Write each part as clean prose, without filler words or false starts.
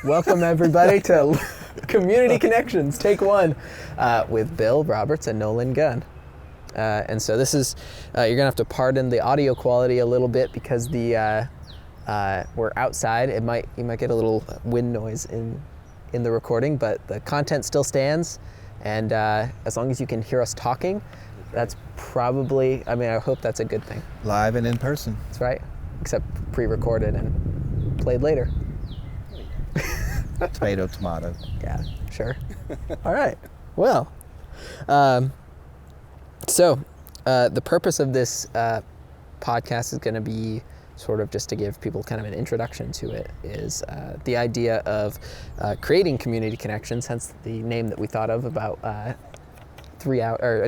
Welcome everybody to Community Connections, take one, with Bill Roberts and Nolan Gunn. And so this is, you're gonna have to pardon the audio quality a little bit because we're outside. You might get a little wind noise in the recording, but the content still stands. And as long as you can hear us talking, that's probably, I hope that's a good thing. Live and in person. That's right, except pre-recorded and played later. Tomato, tomato. Yeah, sure. All right. Well, so the purpose of this podcast is going to be sort of just to give people kind of an introduction to it, is the idea of creating community connections, hence the name that we thought of about an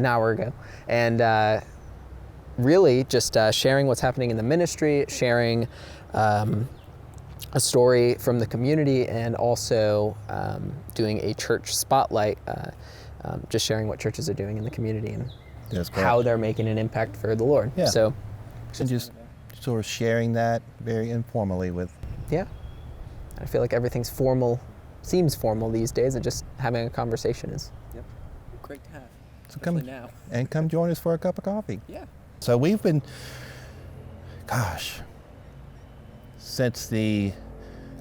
hour ago. And really just sharing what's happening in the ministry, sharing a story from the community, and also doing a church spotlight, just sharing what churches are doing in the community and how they're making an impact for the Lord. Yeah. So, and just sort of sharing that very informally with. Yeah. I feel like everything's formal, seems formal these days, and just having a conversation is. Yep. Great to have. So come now. And come join us for a cup of coffee. Yeah. So we've been, since the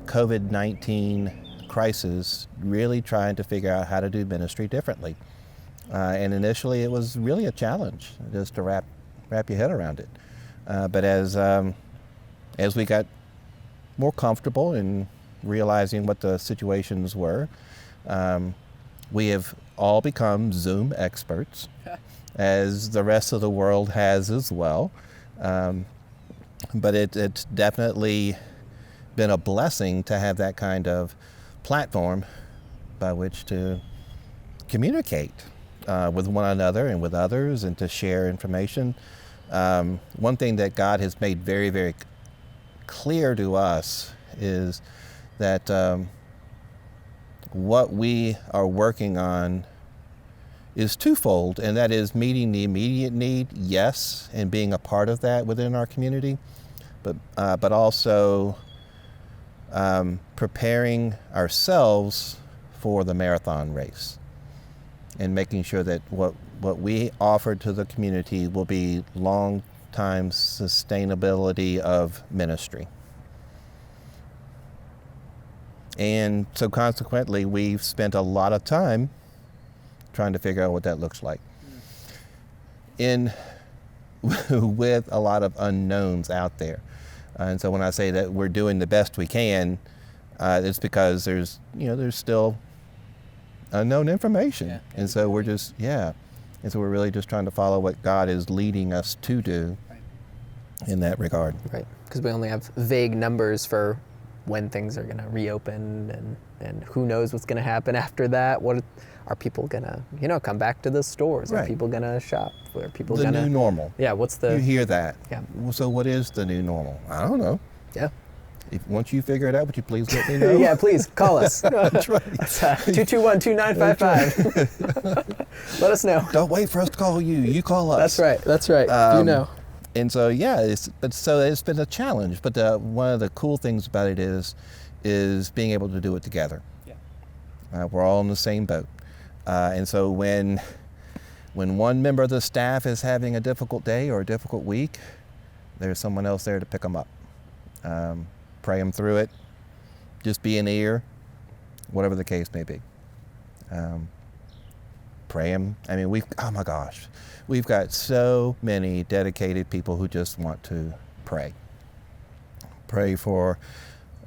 COVID-19 crisis, really trying to figure out how to do ministry differently. And initially it was really a challenge just to wrap your head around it. But as we got more comfortable in realizing what the situations were, we have all become Zoom experts, as the rest of the world has as well. But it's definitely been a blessing to have that kind of platform by which to communicate with one another and with others, and to share information. One thing that God has made very, very clear to us is that what we are working on is twofold, and that is meeting the immediate need, yes, and being a part of that within our community, but also preparing ourselves for the marathon race, and making sure that what we offer to the community will be long-time sustainability of ministry. And so consequently, we've spent a lot of time trying to figure out what that looks like. With a lot of unknowns out there. And so when I say that we're doing the best we can, it's because there's still unknown information. Yeah. And so we're just, and so we're really just trying to follow what God is leading us to do in that regard. Right, because we only have vague numbers for when things are going to reopen, and who knows what's going to happen after that. What are people going to, come back to the stores? Right. Are people going to shop? Are people The going to... new normal. Yeah, what's the... You hear that. Yeah. So what is the new normal? I don't know. Yeah. Once you figure it out, would you please let me know? Yeah, please, call us. That's right. 221-2955. Let us know. Don't wait for us to call you. You call us. That's right. And so, it's been a challenge. But one of the cool things about it is being able to do it together. Yeah. We're all in the same boat. And so when one member of the staff is having a difficult day or a difficult week, there's someone else there to pick them up. Pray them through it. Just be an ear, whatever the case may be. Pray them. We've got so many dedicated people who just want to pray. Pray for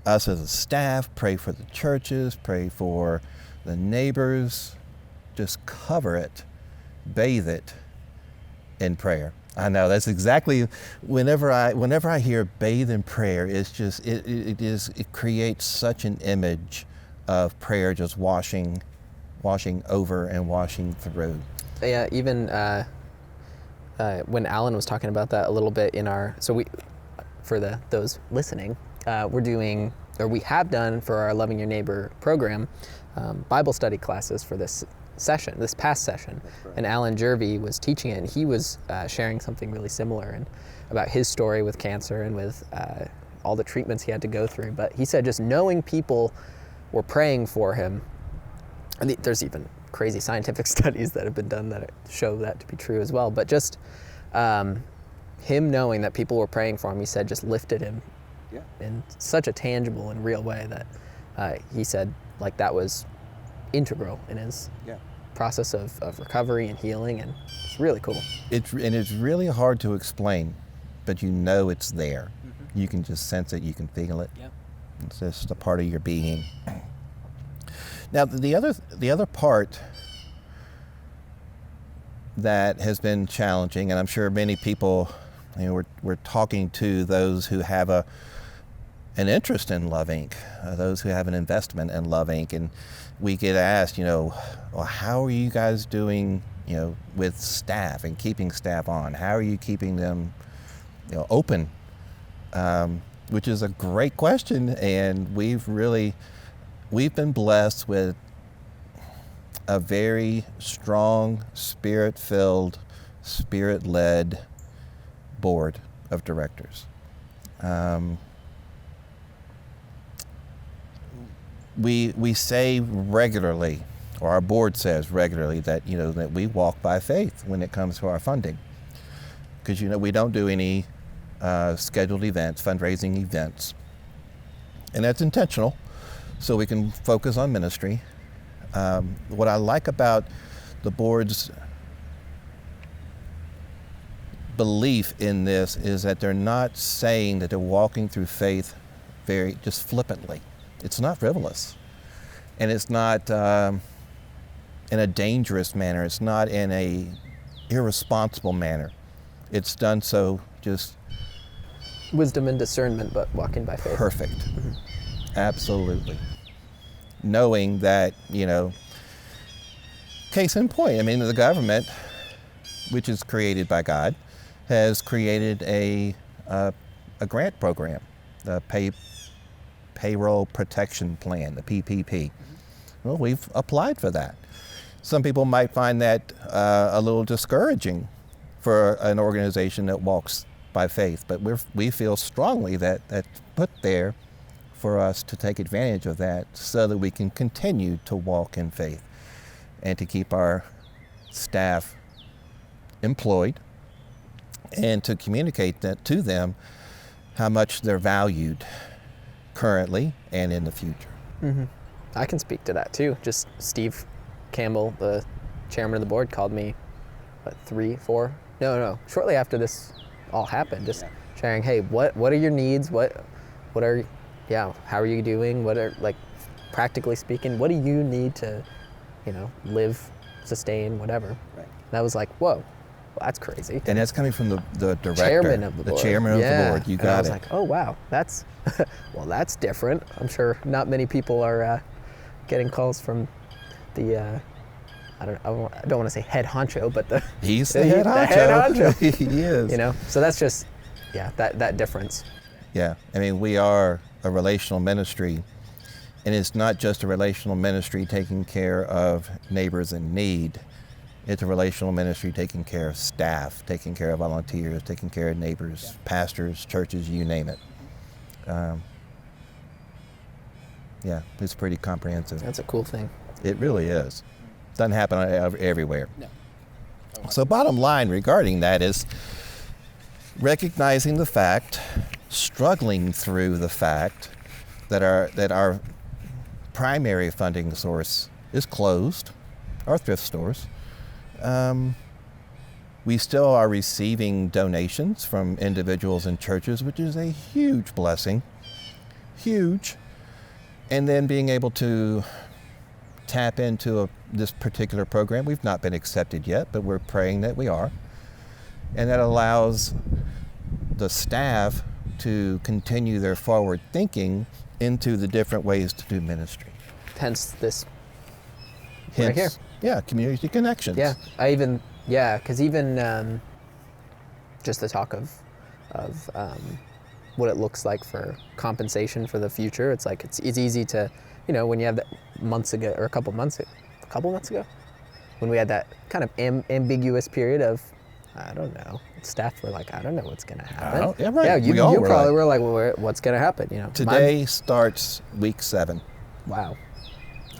us as a staff, pray for the churches, pray for the neighbors. Just cover it, bathe it in prayer. I know that's exactly, whenever I hear bathe in prayer, it's just, it creates such an image of prayer just washing over and washing through. Yeah, even when Alan was talking about that a little bit for those listening, we have done for our Loving Your Neighbor program, Bible study classes for this past session. Right. And Alan Jervey was teaching it, and he was sharing something really similar and about his story with cancer and with all the treatments he had to go through. But he said just knowing people were praying for him. And there's even crazy scientific studies that have been done that show that to be true as well. But just him knowing that people were praying for him, he said, just lifted him in such a tangible and real way that he said like that was integral in his process of recovery and healing, and it's really cool. It's really hard to explain, but you know it's there. Mm-hmm. You can just sense it, you can feel it. Yep. It's just a part of your being. Now the other part that has been challenging, and I'm sure many people, we're talking to those who have an interest in Love Inc., those who have an investment in Love Inc., and we get asked, well, how are you guys doing, with staff and keeping staff on? How are you keeping them, open? Which is a great question, and we've been blessed with a very strong, spirit-filled, spirit-led board of directors. We say regularly, or our board says regularly, that that we walk by faith when it comes to our funding, because we don't do any scheduled events, fundraising events, and that's intentional, so we can focus on ministry. What I like about the board's belief in this is that they're not saying that they're walking through faith very just flippantly. It's not frivolous, and it's not in a dangerous manner. It's not in a irresponsible manner. It's done so just wisdom and discernment, but walking by faith. Perfect. Mm-hmm. Absolutely. Knowing that, case in point, the government, which is created by God, has created a grant program, the Payroll Protection Plan, the PPP. Mm-hmm. Well, we've applied for that. Some people might find that a little discouraging for an organization that walks by faith, but we feel strongly that that's put there for us to take advantage of that so that we can continue to walk in faith and to keep our staff employed and to communicate that to them how much they're valued currently and in the future. Mm-hmm. I can speak to that too. Just Steve Campbell, the chairman of the board, called me, shortly after this all happened, just sharing, hey, what are your needs? How are you doing? What are, practically speaking, what do you need to, live, sustain, whatever? Right. And I was like, whoa, well, that's crazy. And that's coming from the director, chairman of the board. Chairman of the board. You got it. I was like, oh wow, that's that's different. I'm sure not many people are getting calls from the I don't want to say head honcho, but he's the head honcho. He is. So that's just that difference. Yeah, we are a relational ministry, and it's not just a relational ministry taking care of neighbors in need. It's a relational ministry taking care of staff, taking care of volunteers, taking care of neighbors, pastors, churches, you name it. It's pretty comprehensive. That's a cool thing. It really is. Doesn't happen everywhere. No. So bottom line regarding that is recognizing the fact, struggling through the fact that our primary funding source is closed, our thrift stores. We still are receiving donations from individuals and churches, which is a huge blessing, huge. And then being able to tap into this particular program. We've not been accepted yet, but we're praying that we are. And that allows the staff to continue their forward thinking into the different ways to do ministry. Hence this right here. Yeah, community connections. Yeah, because even just the talk of what it looks like for compensation for the future. It's like it's easy to, when you have that a couple months ago, when we had that kind of ambiguous period of, I don't know, staff were like, I don't know what's going to happen. Yeah, right. Yeah, you probably were like, well, what's going to happen? Today starts week 7. Wow.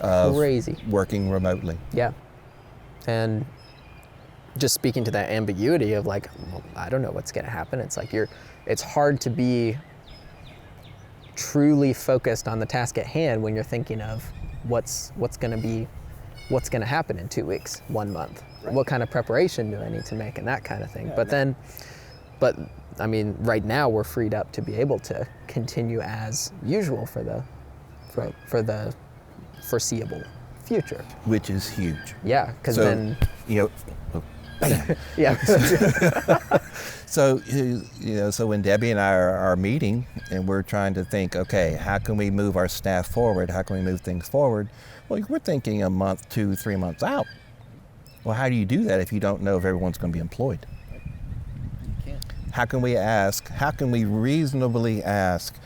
of Crazy. working remotely. Yeah. And just speaking to that ambiguity of like, well, I don't know what's going to happen. It's like it's hard to be truly focused on the task at hand when you're thinking of what's going to happen in 2 weeks, 1 month. Right. What kind of preparation do I need to make and that kind of thing. Yeah, But I mean, right now we're freed up to be able to continue as usual for the foreseeable future. Which is huge. Yeah, because So, then yeah. So, so when Debbie and I are meeting and we're trying to think, okay, how can we move our staff forward? How can we move things forward? Well, we're thinking a month, 2, 3 months out. Well, how do you do that if you don't know if everyone's going to be employed? You can't. How can we reasonably ask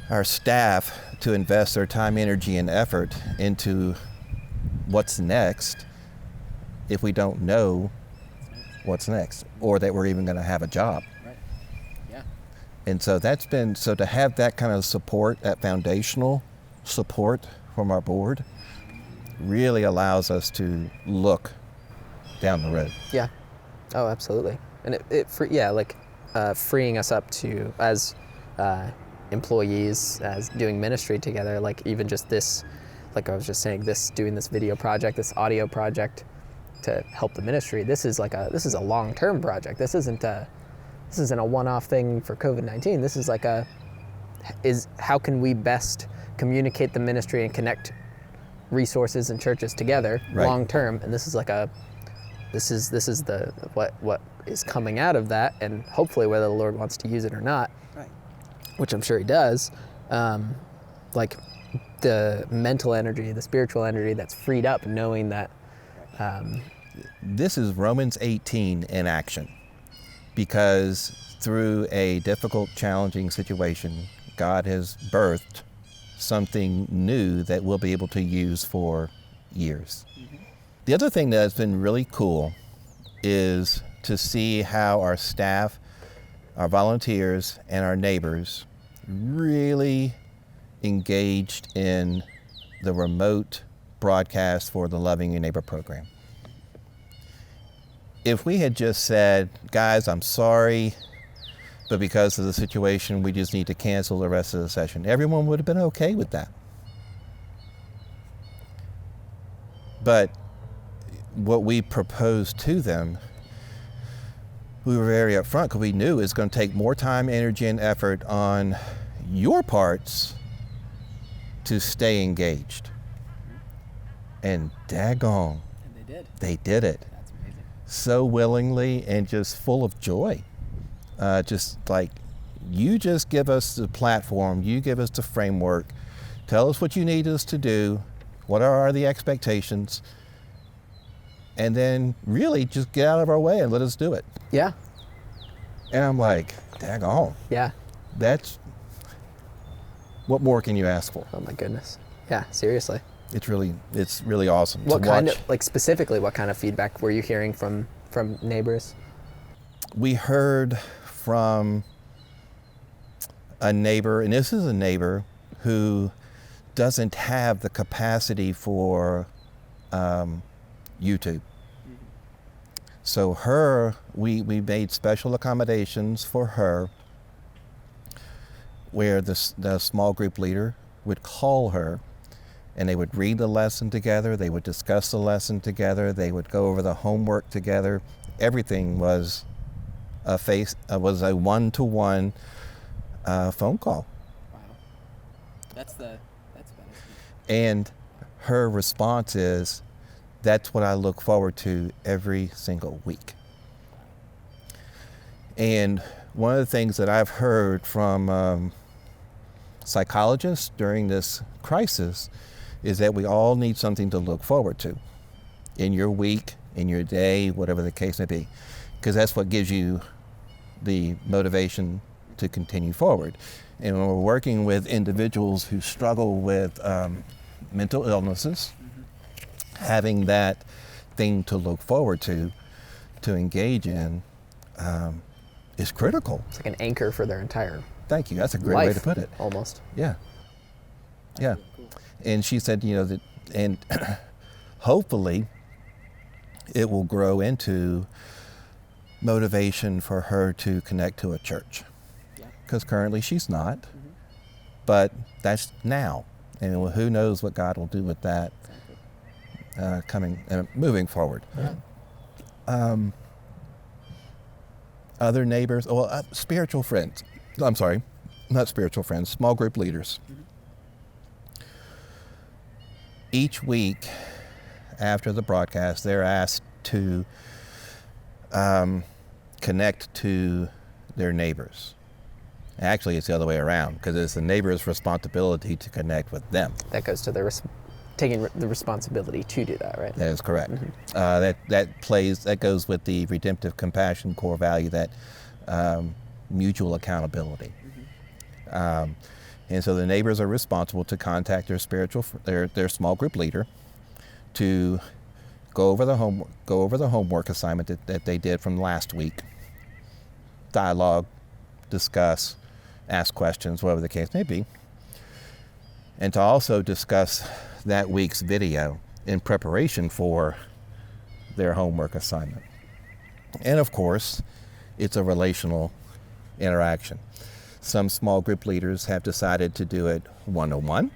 our staff to invest their time, energy, and effort into what's next if we don't know what's next or that we're even going to have a job? Right. Yeah. And so to have that kind of support, that foundational support from our board really allows us to look down the road. Yeah. Oh, absolutely. And freeing us up to, as employees, as doing ministry together, like even just this, like I was just saying, doing this video project, this audio project to help the ministry. This is a long-term project. This isn't a one-off thing for COVID-19. This is how can we best communicate the ministry and connect resources and churches together Right. long term, and this is what is coming out of that, and hopefully whether the Lord wants to use it or not, Right. which I'm sure he does, like the mental energy, the spiritual energy that's freed up knowing that This is Romans 18 in action, because through a difficult, challenging situation, God has birthed something new that we'll be able to use for years. Mm-hmm. The other thing that's been really cool is to see how our staff, our volunteers, and our neighbors really engaged in the remote broadcast for the Loving Your Neighbor program. If we had just said, guys, I'm sorry, but because of the situation, we just need to cancel the rest of the session, everyone would have been okay with that. But what we proposed to them, we were very upfront because we knew it's going to take more time, energy, and effort on your parts to stay engaged. And daggone, And they did. they did it That's amazing. so willingly and just full of joy. Just like, you just give us the platform, you give us the framework, tell us what you need us to do, what are the expectations, and then really just get out of our way and let us do it. yeah, And I'm like, daggone, yeah. what more can you ask for? Oh my goodness. Yeah, seriously. It's really awesome What to kind watch. of, like specifically, what kind of feedback were you hearing from neighbors? We heard from a neighbor, and this is a neighbor who doesn't have the capacity for YouTube. So we made special accommodations for her where the small group leader would call her and they would read the lesson together, they would discuss the lesson together, they would go over the homework together. Everything was a one-to-one phone call. Wow. That's better. And her response is, that's what I look forward to every single week. And one of the things that I've heard from psychologists during this crisis is that we all need something to look forward to in your week, in your day, whatever the case may be, because that's what gives you the motivation to continue forward. And when we're working with individuals who struggle with mental illnesses, having that thing to look forward to engage in, is critical. It's like an anchor for their entire Thank you. That's a great life, way to put it. almost. Yeah. Yeah. Cool. And she said, that, and hopefully it will grow into motivation for her to connect to a church. Yeah. Because currently she's not, but that's now. And who knows what God will do with that moving forward. Yeah. Other neighbors, spiritual friends. I'm sorry, not spiritual friends, small group leaders. Each week after the broadcast, they're asked to connect to their neighbors. Actually, it's the other way around, because it's the neighbor's responsibility to connect with them. That goes to taking the responsibility to do that, right? That is correct. That goes with the redemptive compassion core value, that mutual accountability. And so the neighbors are responsible to contact their small group leader to go over the homework assignment that they did from last week, dialogue, discuss, ask questions, whatever the case may be, and to also discuss that week's video in preparation for their homework assignment. And of course, it's a relational interaction. Some small group leaders have decided to do it one-on-one.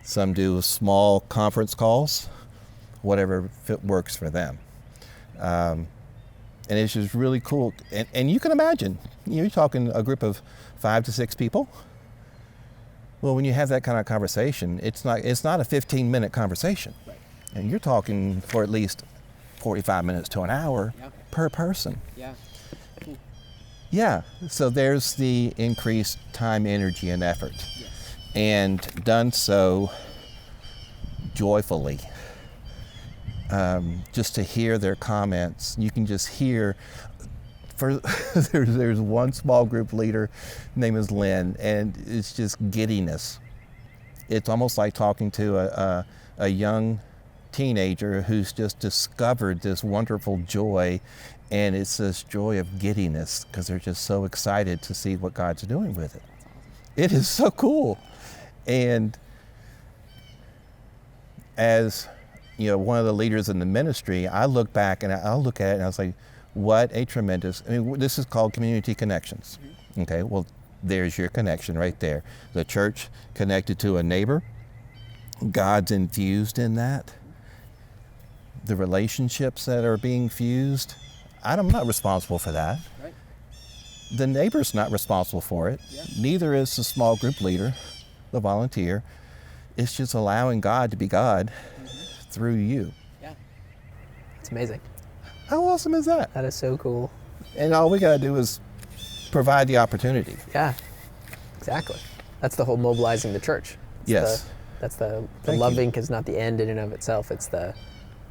Some do small conference calls, whatever works for them. And it's just really cool. And you can imagine, you're talking a group of 5 to 6 people. Well, when you have that kind of conversation, it's not a 15-minute conversation. Right. And you're talking for at least 45 minutes to an hour per person. Yeah. Yeah, so there's the increased time, energy, and effort. Yes. And done so joyfully. Just to hear their comments, you can just hear, there's one small group leader, name is Lynn, and it's just giddiness. It's almost like talking to a young teenager who's just discovered this wonderful joy, and it's this joy of giddiness because they're just so excited to see what God's doing with it. It is so cool. And as one of the leaders in the ministry, I look back and I'll look at it and I was like, what a tremendous, this is called community connections. Okay, well, there's your connection right there. The church connected to a neighbor. God's infused in that. The relationships that are being fused, I'm not responsible for that. Right. The neighbor's not responsible for it. Yeah. Neither is the small group leader, the volunteer. It's just allowing God to be God through you. Yeah. It's amazing. How awesome is that? That is so cool. And all we got to do is provide the opportunity. Yeah, exactly. That's the whole mobilizing the church. Yes. That's the Thank loving, you. because not the end in and of itself. It's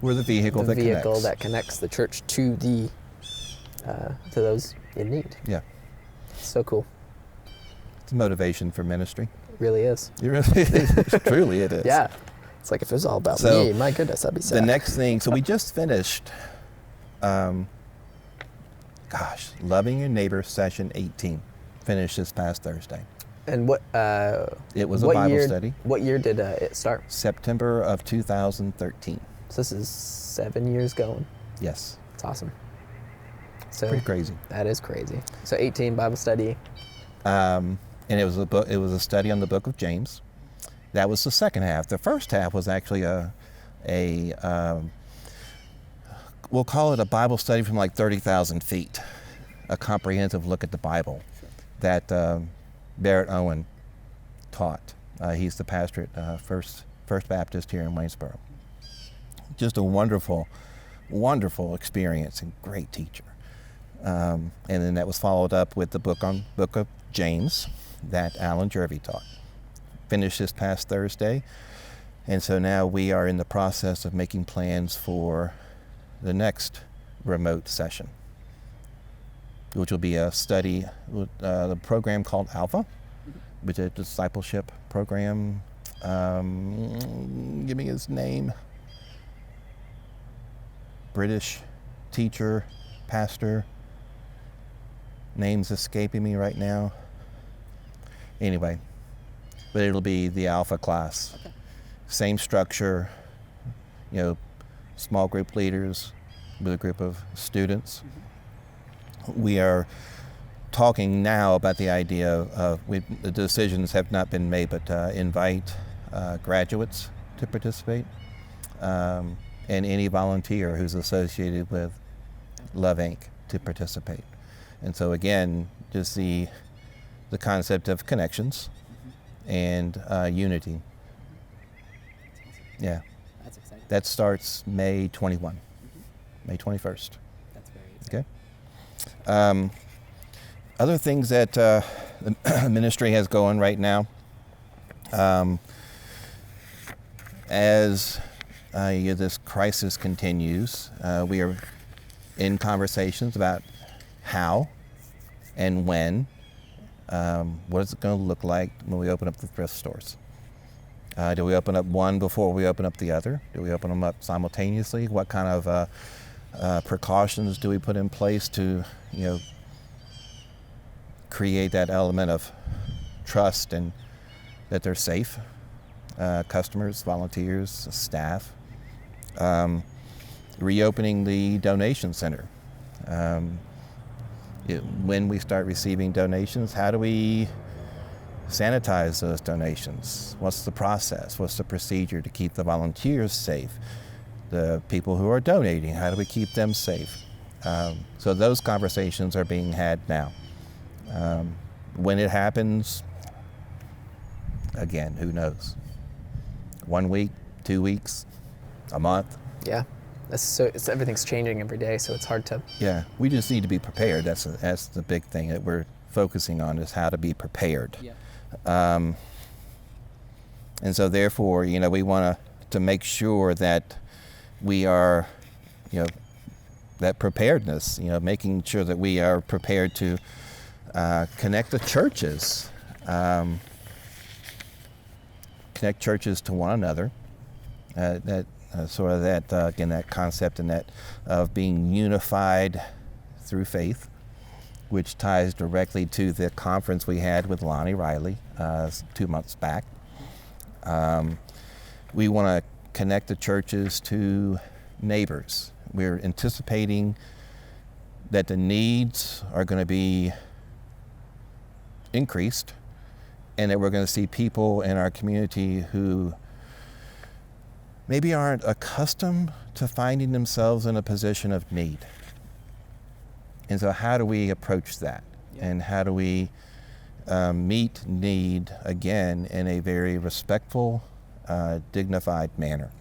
We're the vehicle that connects the church to to those in need. Yeah. So cool. It's a motivation for ministry. It really is. Truly it is. Yeah. It's like if it was all about So, me, my goodness, I'd be sad. The next thing, so we just finished, Loving Your Neighbor Session 18. Finished this past Thursday. And what? It was a what Bible year, study. What year did it start? September of 2013. So this is 7 years going. Yes. It's awesome. So Pretty crazy. That is crazy. So 18 Bible study. And it was a study on the book of James. That was the second half. The first half was actually we'll call it a Bible study from like 30,000 feet, a comprehensive look at the Bible that Barrett Owen taught. He's the pastor at First Baptist here in Waynesboro. Just a wonderful, wonderful experience and great teacher. And then that was followed up with the book of James that Alan Jervey taught. Finished this past Thursday, and so now we are in the process of making plans for the next remote session, which will be a study, the program called Alpha, which is a discipleship program. Give me his name. British teacher, pastor. Name's escaping me right now. Anyway, but it'll be the Alpha class. Okay. same structure, small group leaders with a group of students. We are talking now about the idea of the decisions have not been made, but invite graduates to participate, and any volunteer who's associated with Love Inc. to participate. And so again, just the concept of connections and unity. Yeah. That's exciting. That starts May 21, May 21st. That's very exciting. Okay. Other things that the ministry has going right now, as this crisis continues, we are in conversations about how and when, what is it going to look like when we open up the thrift stores. Do we open up one before we open up the other? Do we open them up simultaneously? What kind of precautions do we put in place to, create that element of trust and that they're safe? Customers, volunteers, staff. Reopening the donation center. When we start receiving donations, how do we sanitize those donations? What's the process? What's the procedure to keep the volunteers safe? The people who are donating, how do we keep them safe? So those conversations are being had now. When it happens, again, who knows? 1 week, 2 weeks, a month? Yeah. Everything's changing every day, so it's hard to... Yeah, we just need to be prepared. That's the big thing that we're focusing on, is how to be prepared. Yeah. And so therefore, we want to make sure that we are, that preparedness, making sure that we are prepared to connect the churches, connect churches to one another. Again, that concept and that of being unified through faith, which ties directly to the conference we had with Lonnie Riley 2 months back. We want to connect the churches to neighbors. We're anticipating that the needs are going to be increased, and that we're going to see people in our community who maybe aren't accustomed to finding themselves in a position of need. And so how do we approach that? Yeah. And how do we meet need, again, in a very respectful, dignified manner?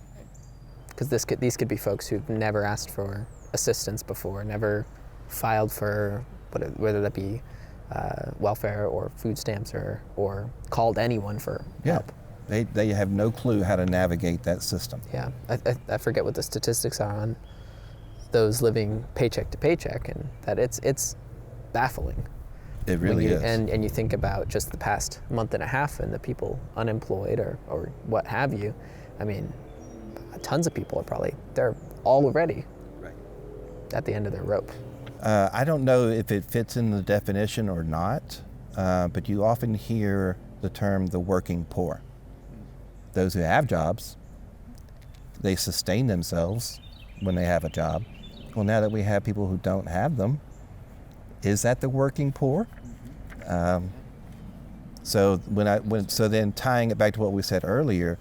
Because these could be folks who've never asked for assistance before, never filed for whether that be welfare or food stamps or called anyone for help. They have no clue how to navigate that system. Yeah, I forget what the statistics are on those living paycheck to paycheck, and that it's baffling. It really is. And you think about just the past month and a half and the people unemployed or what have you. I mean, tons of people they're all already at the end of their rope. I don't know if it fits in the definition or not, but you often hear the term the working poor. Those who have jobs, they sustain themselves when they have a job. Well, now that we have people who don't have them, is that the working poor? So then tying it back to what we said earlier,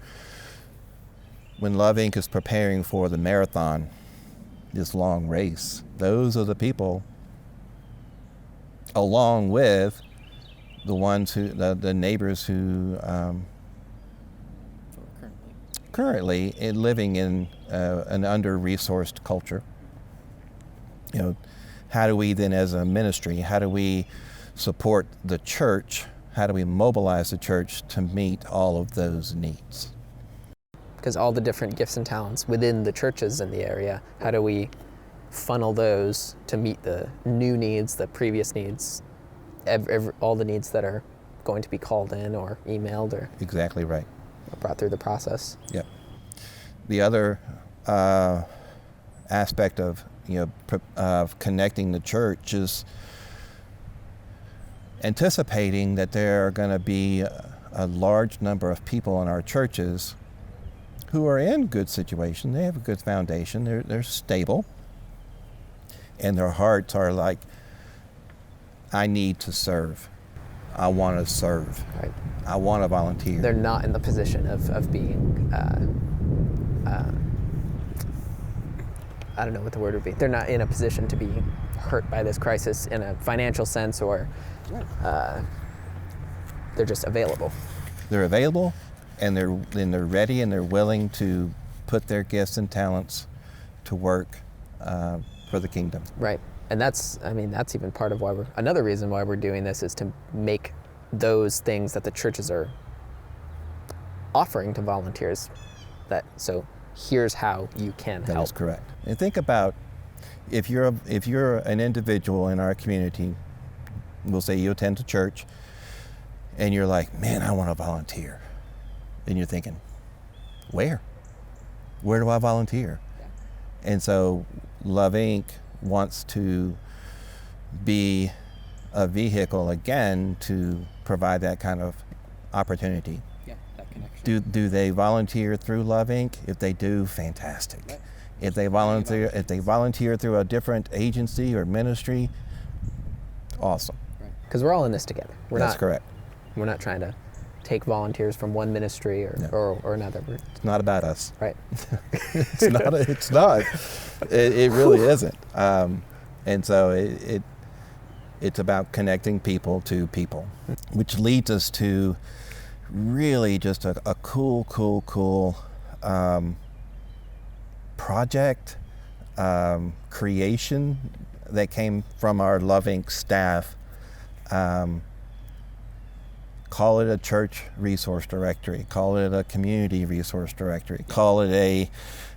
when Love Inc. is preparing for the marathon, this long race, those are the people, along with the ones the neighbors who currently living in an under-resourced culture. How do we then, as a ministry, how do we support the church? How do we mobilize the church to meet all of those needs? Because all the different gifts and talents within the churches in the area, how do we funnel those to meet the new needs, the previous needs, all the needs that are going to be called in or emailed or exactly right, brought through the process? Yep. The other aspect of connecting the church is anticipating that there are going to be a large number of people in our churches who are in good situation. They have a good foundation. They're stable. And their hearts are like, I need to serve. I want to serve. Right. I want to volunteer. They're not in the position of being, I don't know what the word would be. They're not in a position to be hurt by this crisis in a financial sense, or they're just available. They're available, and they're ready, and they're willing to put their gifts and talents to work for the kingdom. Right. And that's even part of why another reason why we're doing this is to make those things that the churches are offering to volunteers, so here's how you can help. That is correct. And think about if you're an individual in our community, we'll say you attend a church, and you're like, man, I want to volunteer. And you're thinking, where? Where do I volunteer? Yeah. And so Love Inc. wants to be a vehicle again to provide that kind of opportunity. Yeah, that connection. Do they volunteer through Love Inc.? If they do, fantastic. Right. If they volunteer through a different agency or ministry, awesome. Because we're all in this together. That's correct. We're not trying to take volunteers from one ministry or another. It's not about us. Right. It's not. It really isn't. And so it's about connecting people to people, which leads us to really just a cool project creation that came from our Love Inc. staff. Call it a church resource directory, call it a community resource directory, call it a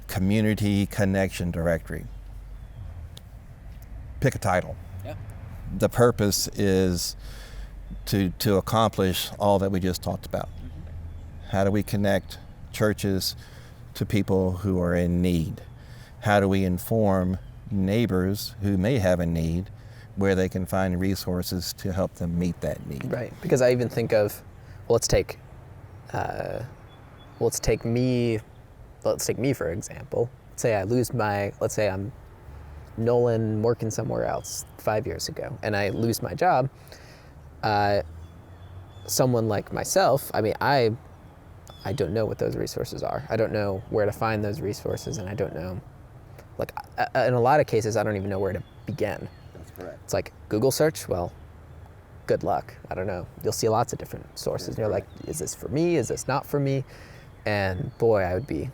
community connection directory. Pick a title. Yeah. The purpose is to accomplish all that we just talked about. Mm-hmm. How do we connect churches to people who are in need? How do we inform neighbors who may have a need where they can find resources to help them meet that need? Right, because I even think of, let's take me for example. Let's say I'm Nolan working somewhere else 5 years ago, and I lose my job. Someone like myself, I don't know what those resources are. I don't know where to find those resources, and I don't know, in a lot of cases, I don't even know where to begin. Correct. It's like Google search, well, good luck. I don't know. You'll see lots of different sources. And you're like, is this for me? Is this not for me? And boy, I would be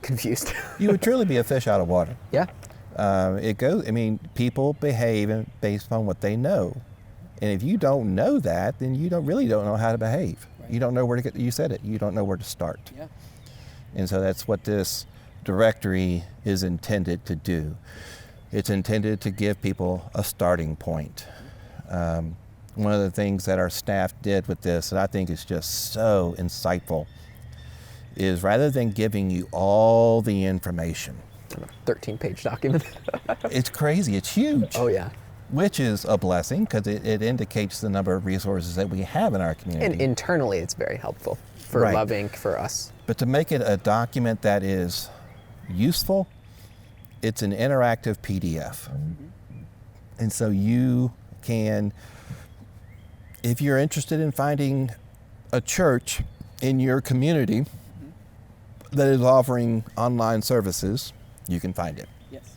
confused. You would truly be a fish out of water. Yeah. People behave based on what they know. And if you don't know that, then you don't know how to behave. Right. You don't know where to get, you said it, you don't know where to start. Yeah. And so that's what this directory is intended to do. It's intended to give people a starting point. One of the things that our staff did with this, and I think is just so insightful, is rather than giving you all the information. 13-page document. It's crazy, it's huge. Oh yeah. Which is a blessing because it indicates the number of resources that we have in our community. And internally it's very helpful for Love Inc., for us. But to make it a document that is useful, it's an interactive PDF. Mm-hmm. And so you can, if you're interested in finding a church in your community that is offering online services, you can find it. Yes.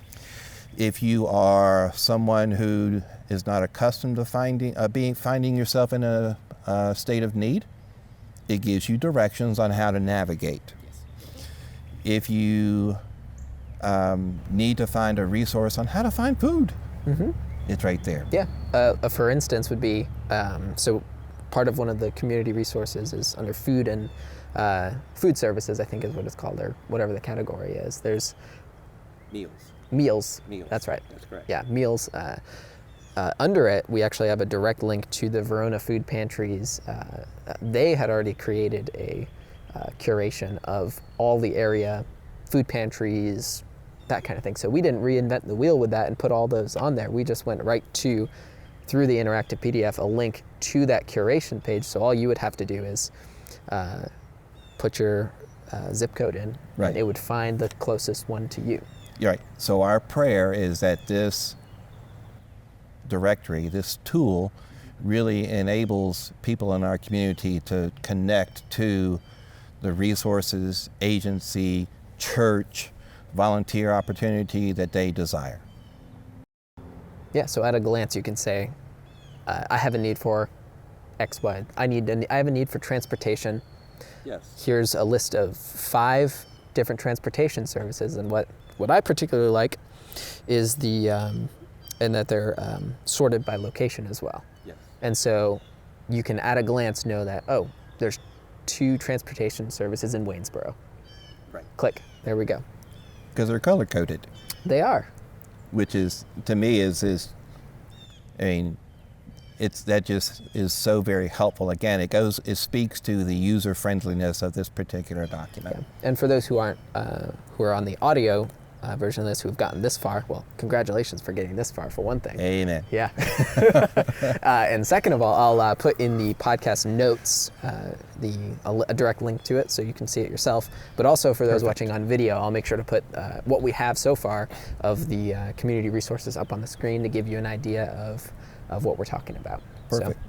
If you are someone who is not accustomed to finding yourself in a state of need, it gives you directions on how to navigate. Yes. If you need to find a resource on how to find food, mm-hmm. It's right there. Yeah. For instance would be, so part of one of the community resources is under food and food services, I think is what it's called, or whatever the category is. There's Meals. That's right. That's correct. Yeah, meals. Under it, we actually have a direct link to the Verona Food Pantries. They had already created a curation of all the area food pantries, that kind of thing. So we didn't reinvent the wheel with that and put all those on there. We just went right to, through the interactive PDF, a link to that curation page. So all you would have to do is put your zip code in, Right. and it would find the closest one to you. You're right. So our prayer is that this directory, this tool, really enables people in our community to connect to the resources, agency, church, volunteer opportunity that they desire. Yeah, so at a glance you can say, I have a need for X, Y. I have a need for transportation. Yes. Here's a list of 5 different transportation services, and what I particularly like is and that they're sorted by location as well. Yes. And so you can at a glance know that, oh, there's 2 transportation services in Waynesboro. Right. Click, there we go. Because they're color coded, They are. which is, to me, that just is so very helpful. Again, it speaks to the user friendliness of this particular document. Yeah. And for those who are on the audio version of this, who've gotten this far, well, congratulations for getting this far, for one thing. Amen. Yeah. And second of all, I'll put in the podcast notes a direct link to it so you can see it yourself. But also for those watching on video, I'll make sure to put what we have so far of the community resources up on the screen to give you an idea of what we're talking about. Perfect.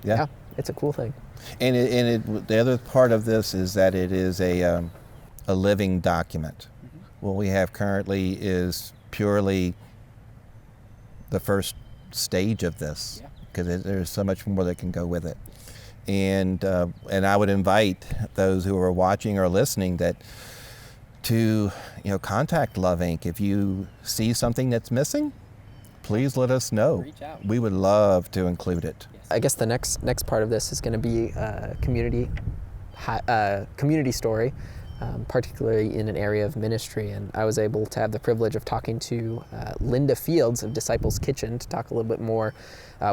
So, Yeah. it's a cool thing. And the other part of this is that it is a living document. What we have currently is purely the first stage of this, because there's so much more that can go with it. And I would invite those who are watching or listening to contact Love Inc. If you see something that's missing, please let us know. Reach out. We would love to include it. I guess the next part of this is going to be community story, particularly in an area of ministry. And I was able to have the privilege of talking to Linda Fields of Disciples Kitchen to talk a little bit more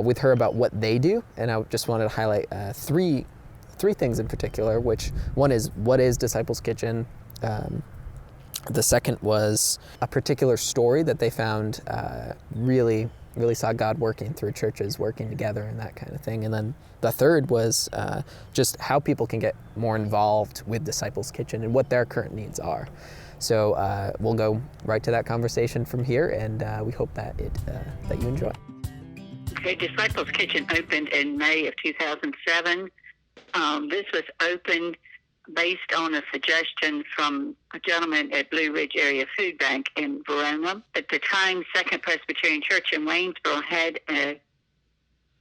with her about what they do. And I just wanted to highlight three things in particular, which one is, what is Disciples Kitchen? The second was a particular story that they found really saw God working through churches working together and that kind of thing. And then the third was just how people can get more involved with Disciples Kitchen and what their current needs are. So we'll go right to that conversation from here, and we hope that you enjoy. Okay, Disciples Kitchen opened in May of 2007. This was opened based on a suggestion from a gentleman at Blue Ridge Area Food Bank in Verona. At the time, Second Presbyterian Church in Waynesboro had a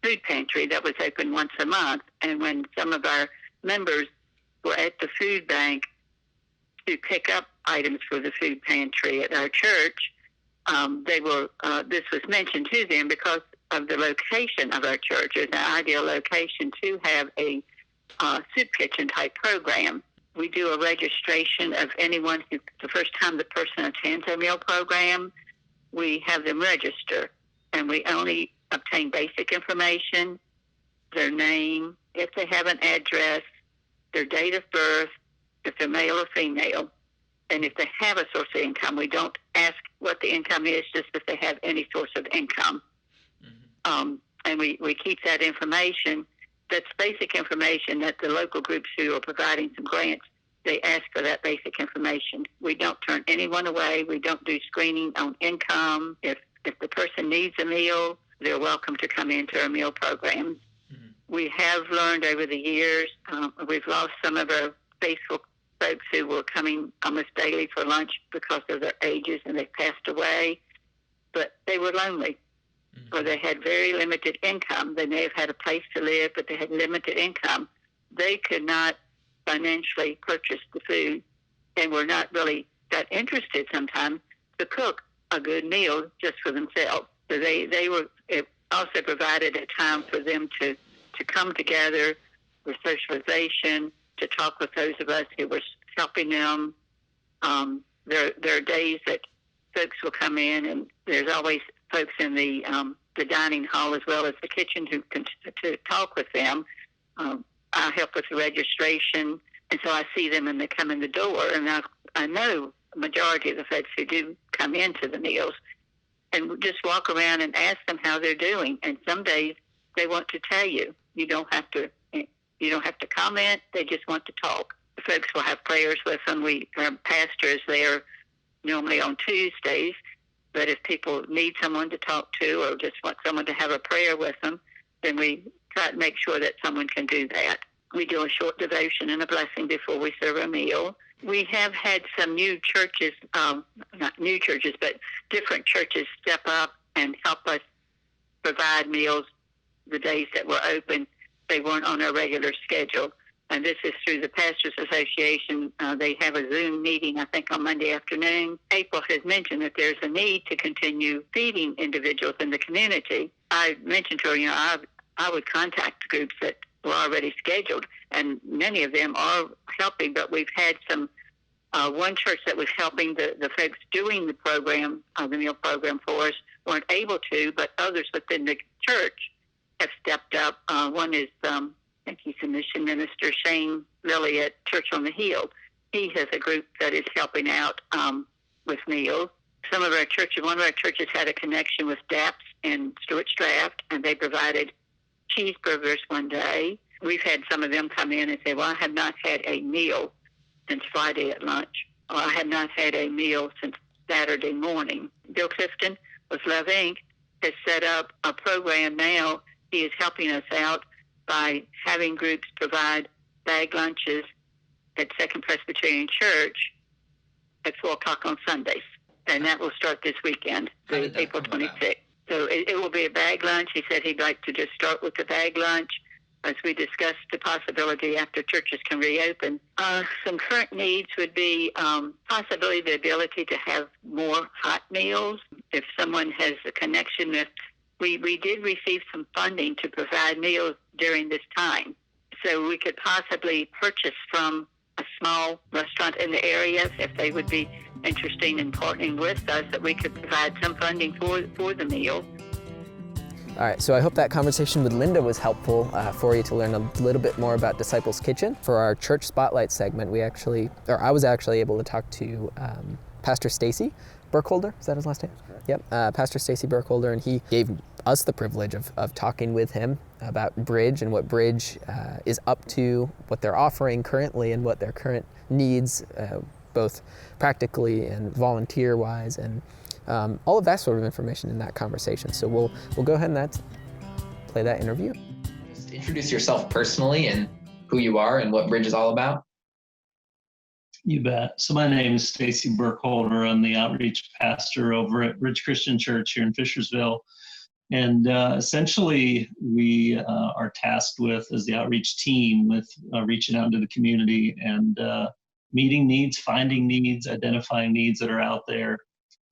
food pantry that was open once a month. And when some of our members were at the food bank to pick up items for the food pantry at our church, this was mentioned to them because of the location of our church. It's an ideal location to have a soup kitchen type program. We do a registration of anyone who, the first time the person attends a meal program, we have them register, and we only obtain basic information, their name, if they have an address, their date of birth, if they're male or female, and if they have a source of income. We don't ask what the income is, just if they have any source of income. And we keep that information. That's basic information that the local groups who are providing some grants, they ask for that basic information. We don't turn anyone away. We don't do screening on income. If the person needs a meal, they're welcome to come into our meal programs. Mm-hmm. We have learned over the years, we've lost some of our faithful folks who were coming almost daily for lunch because of their ages and they passed away, but they were lonely. Or they had very limited income. They may have had a place to live, but they had limited income. They could not financially purchase the food and were not really that interested sometimes to cook a good meal just for themselves. So it also provided a time for them to come together for socialization, to talk with those of us who were helping them. There are days that folks will come in, and there's always folks in the dining hall as well as the kitchen who can to talk with them. I help with the registration, and so I see them when they come in the door, and I know the majority of the folks who do come into the meals, and just walk around and ask them how they're doing. And some days they want to tell you. You don't have to comment. They just want to talk. folks will have prayers with them. Our pastor is there normally on Tuesdays, but if people need someone to talk to or just want someone to have a prayer with them, then we try to make sure that someone can do that. We do a short devotion and a blessing before we serve a meal. We have had some new churches, not new churches, but different churches step up and help us provide meals the days that we're open. They weren't on our regular schedule. And this is through the Pastors Association. They have a Zoom meeting, I think, on Monday afternoon. April has mentioned that there's a need to continue feeding individuals in the community. I mentioned to her, I would contact groups that were already scheduled, and many of them are helping, but we've had some, one church that was helping the folks doing the program, the meal program for us, weren't able to, but others within the church have stepped up. One is, I think he's a mission minister, Shane Lilly at Church on the Hill. He has a group that is helping out with meals. One of our churches had a connection with DAPS and Stewart's Draft, and they provided cheeseburgers one day. We've had some of them come in and say, well, I have not had a meal since Friday at lunch, or I have not had a meal since Saturday morning. Bill Clifton with Love Inc. has set up a program now. He is helping us out by having groups provide bag lunches at Second Presbyterian Church at 4 o'clock on Sundays. And that will start this weekend, April 26th. So it will be a bag lunch. He said he'd like to just start with the bag lunch as we discussed the possibility after churches can reopen. Some current needs would be possibly the ability to have more hot meals. If someone has a connection with, we did receive some funding to provide meals during this time. So we could possibly purchase from a small restaurant in the area if they would be interested in partnering with us, that we could provide some funding for the meal. All right, so I hope that conversation with Linda was helpful for you to learn a little bit more about Disciples Kitchen. For our Church Spotlight segment, I was actually able to talk to Pastor Stacy Burkholder. Is that his last name? Yep, Pastor Stacy Burkholder, and he gave us the privilege of talking with him about Bridge and what Bridge is up to, what they're offering currently, and what their current needs, both practically and volunteer-wise, and all of that sort of information in that conversation. So we'll go ahead and play that interview. Just introduce yourself personally and who you are and what Bridge is all about. You bet. So my name is Stacy Burkholder. I'm the outreach pastor over at Bridge Christian Church here in Fishersville. And essentially, we are tasked with, as the outreach team, with reaching out into the community and meeting needs, finding needs, identifying needs that are out there.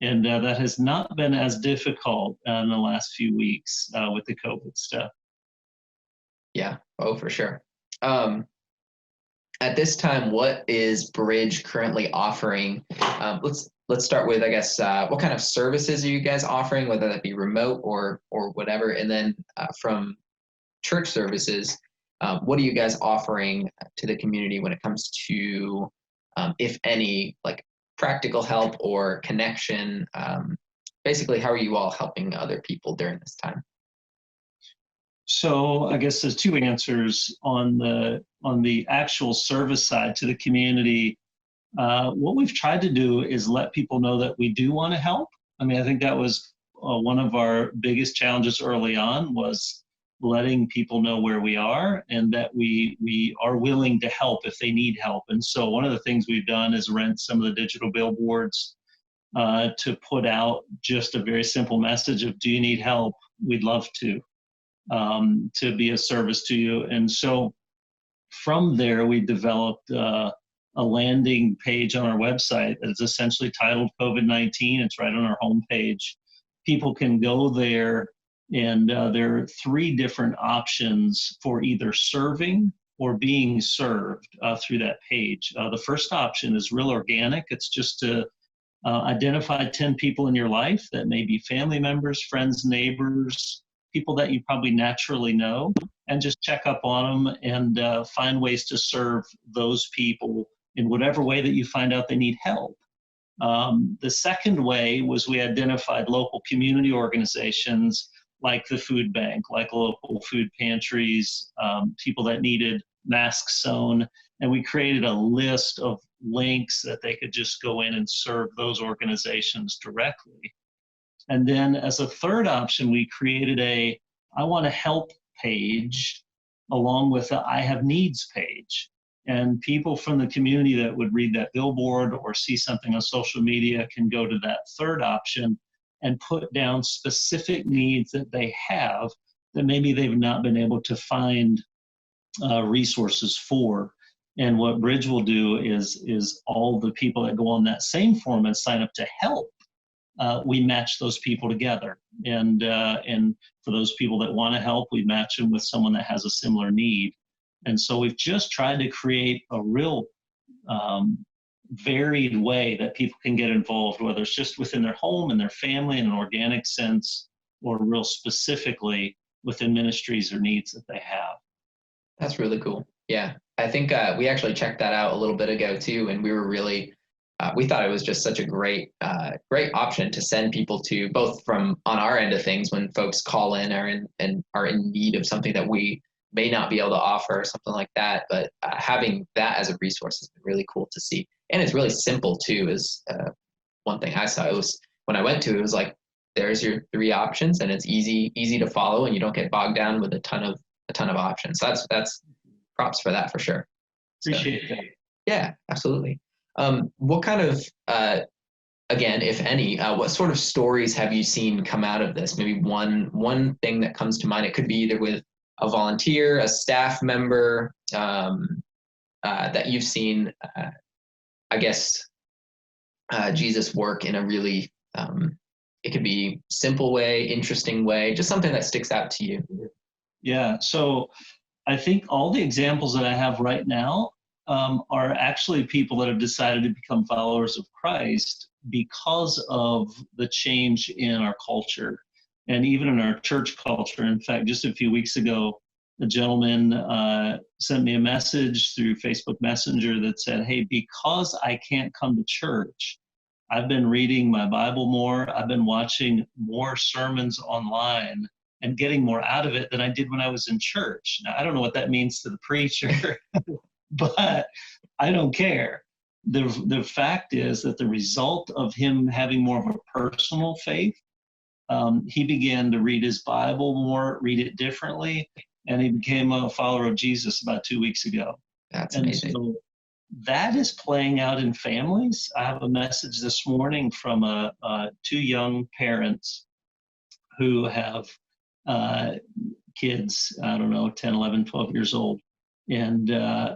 And that has not been as difficult in the last few weeks with the COVID stuff. Yeah, oh, for sure. At this time, what is Bridge currently offering? Let's start with, I guess, what kind of services are you guys offering, whether that be remote or whatever, and then from church services, what are you guys offering to the community when it comes to, if any, like practical help or connection? Basically, how are you all helping other people during this time? So I guess there's two answers on the actual service side to the community. What we've tried to do is let people know that we do want to help. I mean, I think that was one of our biggest challenges early on, was letting people know where we are and that we are willing to help if they need help. And so one of the things we've done is rent some of the digital billboards to put out just a very simple message of, do you need help? We'd love to be of service to you. And so from there, we developed a landing page on our website that's essentially titled COVID-19. It's right on our homepage. People can go there, and there are 3 different options for either serving or being served through that page. The first option is real organic. It's just to identify 10 people in your life that may be family members, friends, neighbors, people that you probably naturally know, and just check up on them and find ways to serve those people in whatever way that you find out they need help. The second way was we identified local community organizations like the food bank, like local food pantries, people that needed masks sewn, And we created a list of links that they could just go in and serve those organizations directly. And then as a third option, we created a I want to help page along with the I have needs page. And people from the community that would read that billboard or see something on social media can go to that third option and put down specific needs that they have that maybe they've not been able to find resources for. And what Bridge will do is all the people that go on that same form and sign up to help, we match those people together. And for those people that want to help, we match them with someone that has a similar need. And so we've just tried to create a real varied way that people can get involved, whether it's just within their home and their family in an organic sense, or real specifically within ministries or needs that they have. That's really cool. Yeah, I think we actually checked that out a little bit ago too, and we were really we thought it was just such a great option to send people to, both from on our end of things when folks call in and are in need of something that we may not be able to offer or something like that. But having that as a resource has been really cool to see, and it's really simple too. Is one thing I saw. It was when I went to it was like, there's your 3 options, and it's easy to follow, and you don't get bogged down with a ton of options. So that's props for that for sure. Appreciate that. Yeah, absolutely. What kind of, again, if any, what sort of stories have you seen come out of this? Maybe one thing that comes to mind. It could be either with a volunteer, a staff member, that you've seen, I guess, Jesus work in a really, it could be simple way, interesting way, just something that sticks out to you. Yeah, so I think all the examples that I have right now are actually people that have decided to become followers of Christ because of the change in our culture and even in our church culture. In fact, just a few weeks ago, a gentleman sent me a message through Facebook Messenger that said, hey, because I can't come to church, I've been reading my Bible more, I've been watching more sermons online and getting more out of it than I did when I was in church. Now, I don't know what that means to the preacher, but I don't care. The fact is that the result of him having more of a personal faith, he began to read his Bible more, read it differently, and he became a follower of Jesus about 2 weeks ago. That's amazing. So that is playing out in families. I have a message this morning from 2 young parents who have kids, I don't know, 10, 11, 12 years old. And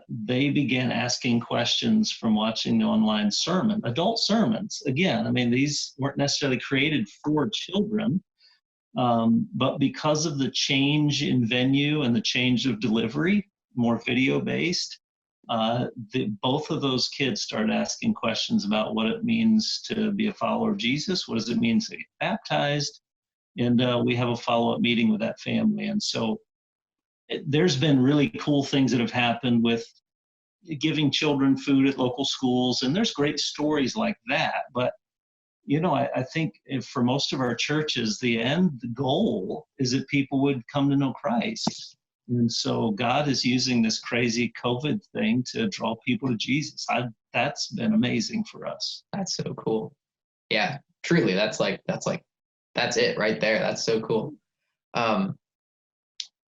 they began asking questions from watching the online sermon, adult sermons. Again, I mean, these weren't necessarily created for children, but because of the change in venue and the change of delivery, more video-based, both of those kids started asking questions about what it means to be a follower of Jesus, what does it mean to get baptized, and we have a follow-up meeting with that family. And so there's been really cool things that have happened with giving children food at local schools, and there's great stories like that. But, you know, I think for most of our churches, the goal is that people would come to know Christ. And so God is using this crazy COVID thing to draw people to Jesus. That's been amazing for us. That's so cool. Yeah, truly, that's it right there. That's so cool.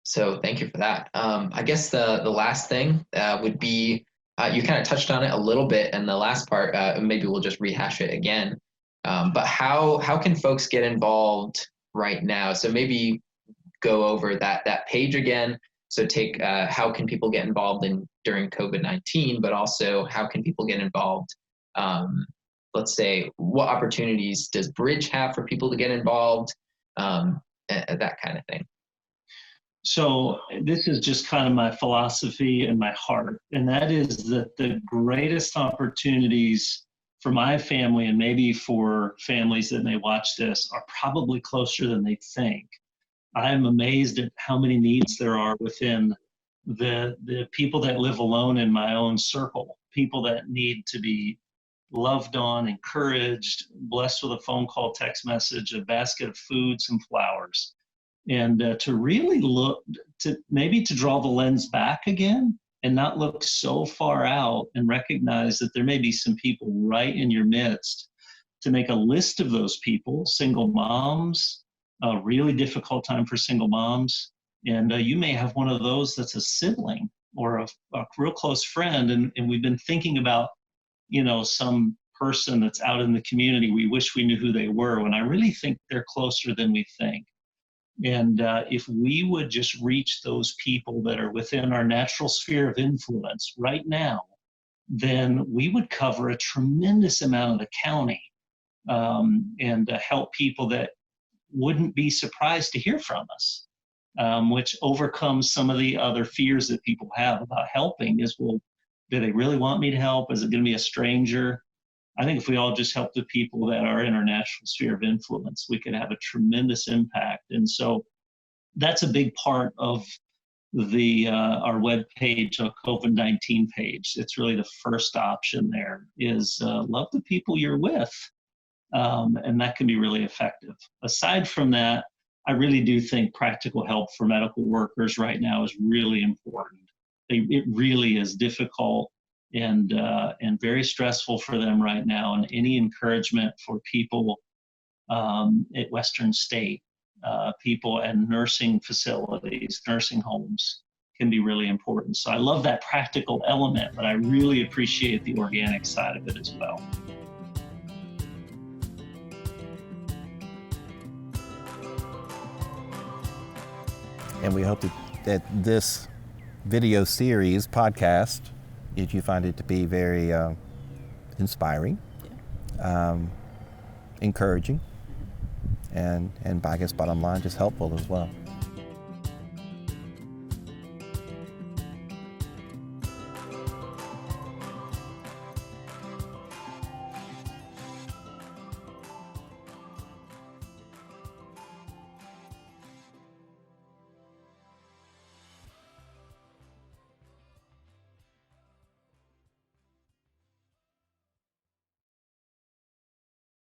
So thank you for that. I guess the last thing would be, you kind of touched on it a little bit in the last part. Maybe we'll just rehash it again. But how can folks get involved right now? So maybe go over that page again. So take how can people get involved during COVID-19, but also how can people get involved? Let's say, what opportunities does Bridge have for people to get involved? That kind of thing. So this is just kind of my philosophy and my heart, and that is that the greatest opportunities for my family, and maybe for families that may watch this, are probably closer than they think. I'm amazed at how many needs there are within the people that live alone in my own circle, people that need to be loved on, encouraged, blessed with a phone call, text message, a basket of food, some flowers. And to really look to maybe to draw the lens back again and not look so far out and recognize that there may be some people right in your midst, to make a list of those people, single moms, a really difficult time for single moms. And you may have one of those that's a sibling or a real close friend. And we've been thinking about, some person that's out in the community. We wish we knew who they were, when I really think they're closer than we think. And if we would just reach those people that are within our natural sphere of influence right now, then we would cover a tremendous amount of the county, and help people that wouldn't be surprised to hear from us, which overcomes some of the other fears that people have about helping. Is, well, do they really want me to help? Is it going to be a stranger? I think if we all just help the people that are in our natural sphere of influence, we could have a tremendous impact. And so that's a big part of our web page, our COVID-19 page. It's really the first option there is love the people you're with. And that can be really effective. Aside from that, I really do think practical help for medical workers right now is really important. It really is difficult and very stressful for them right now. And any encouragement for people at Western State, people and nursing facilities, nursing homes, can be really important. So I love that practical element, but I really appreciate the organic side of it as well. And we hope that this video series podcast, if you find it to be very inspiring, encouraging, and I guess bottom line, just helpful as well.